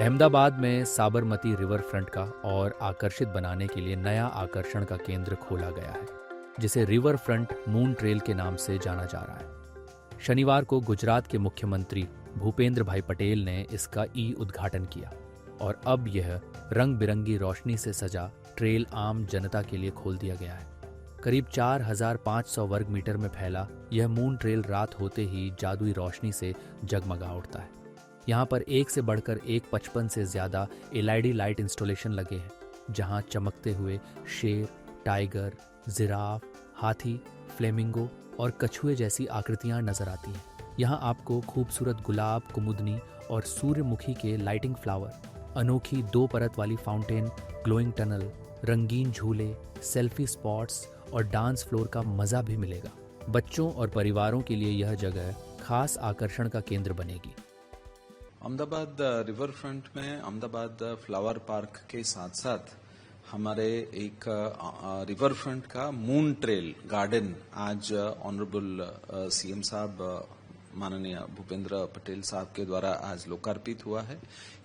अहमदाबाद में Sabarmati river front का और आकर्षित बनाने के लिए नया आकर्षण का केंद्र खोला गया है, जिसे रिवर फ्रंट मून ट्रेल के नाम से जाना जा रहा है। शनिवार को गुजरात के मुख्यमंत्री भूपेंद्र भाई पटेल ने इसका उद्घाटन किया और अब यह रंग बिरंगी रोशनी से सजा ट्रेल आम जनता के लिए खोल दिया गया है। करीब 4500 वर्ग मीटर में फैला यह मून ट्रेल रात होते ही जादुई रोशनी से जगमगा उठता है। यहाँ पर एक से बढ़कर एक 55 से ज्यादा एलईडी लाइट इंस्टॉलेशन लगे हैं, जहाँ चमकते हुए शेर, टाइगर, जिराफ, हाथी, फ्लेमिंगो और कछुए जैसी आकृतियाँ नजर आती हैं। यहाँ आपको खूबसूरत गुलाब, कुमुदनी और सूर्यमुखी के लाइटिंग फ्लावर, अनोखी 2 परत वाली फाउंटेन, ग्लोइंग टनल, रंगीन झूले, सेल्फी स्पॉट्स और डांस फ्लोर का मजा भी मिलेगा। बच्चों और परिवारों के लिए यह जगह खास आकर्षण का केंद्र बनेगी। अहमदाबाद रिवर फ्रंट में अहमदाबाद फ्लावर पार्क के साथ साथ हमारे एक रिवर फ्रंट का मून ट्रेल गार्डन आज ऑनरेबल सीएम साहब माननीय भूपेंद्र पटेल साहब के द्वारा आज लोकार्पित हुआ है।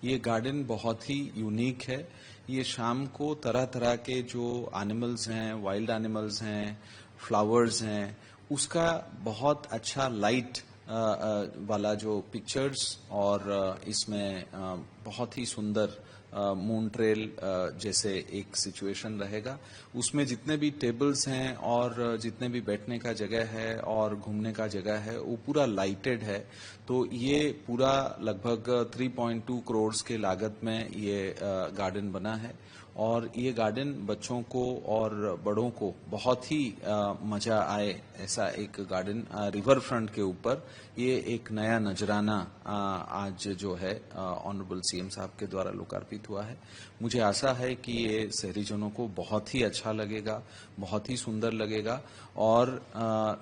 ये गार्डन बहुत ही यूनिक है। ये शाम को तरह तरह के जो एनिमल्स हैं, वाइल्ड एनिमल्स हैं, फ्लावर्स हैं, उसका बहुत अच्छा लाइट वाला जो पिक्चर्स और इसमें बहुत ही सुंदर मून ट्रेल जैसे एक सिचुएशन रहेगा। उसमें जितने भी टेबल्स हैं और जितने भी बैठने का जगह है और घूमने का जगह है वो पूरा लाइटेड है। तो ये पूरा लगभग 3.2 करोड़ के लागत में ये गार्डन बना है और ये गार्डन बच्चों को और बड़ों को बहुत ही मजा आए ऐसा एक गार्डन रिवर फ्रंट के ऊपर ये एक नया नजराना आज जो है ऑनरेबल सीएम साहब के द्वारा लोकार्पित हुआ है। मुझे आशा है कि ये शहरीजनों को बहुत ही अच्छा लगेगा, बहुत ही सुंदर लगेगा और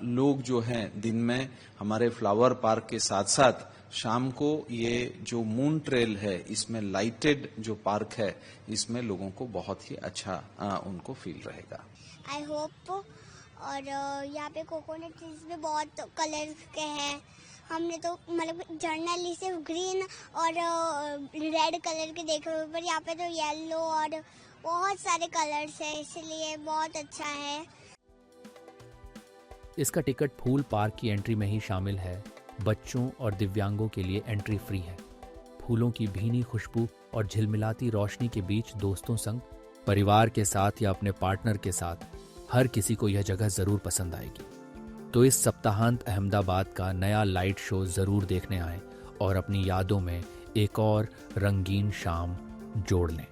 लोग जो हैं दिन में हमारे फ्लावर पार्क के साथ साथ शाम को ये जो मून ट्रेल है इसमें लाइटेड जो पार्क है इसमें लोगों को बहुत ही अच्छा उनको फील रहेगा। I hope. और यहाँ पे कोकोनट ट्रीज भी बहुत कलर के हैं। हमने तो मतलब जर्नली सिर्फ ग्रीन और रेड कलर के देखे हुए, पर यहाँ पे तो येलो और बहुत सारे कलर्स हैं, इसलिए बहुत अच्छा है। इसका टिकट फूल पार्क की एंट्री में ही शामिल है। बच्चों और दिव्यांगों के लिए एंट्री फ्री है। फूलों की भीनी खुशबू और झिलमिलाती रोशनी के बीच दोस्तों संग, परिवार के साथ या अपने पार्टनर के साथ हर किसी को यह जगह जरूर पसंद आएगी। तो इस सप्ताहांत अहमदाबाद का नया लाइट शो जरूर देखने आएं और अपनी यादों में एक और रंगीन शाम जोड़ लें।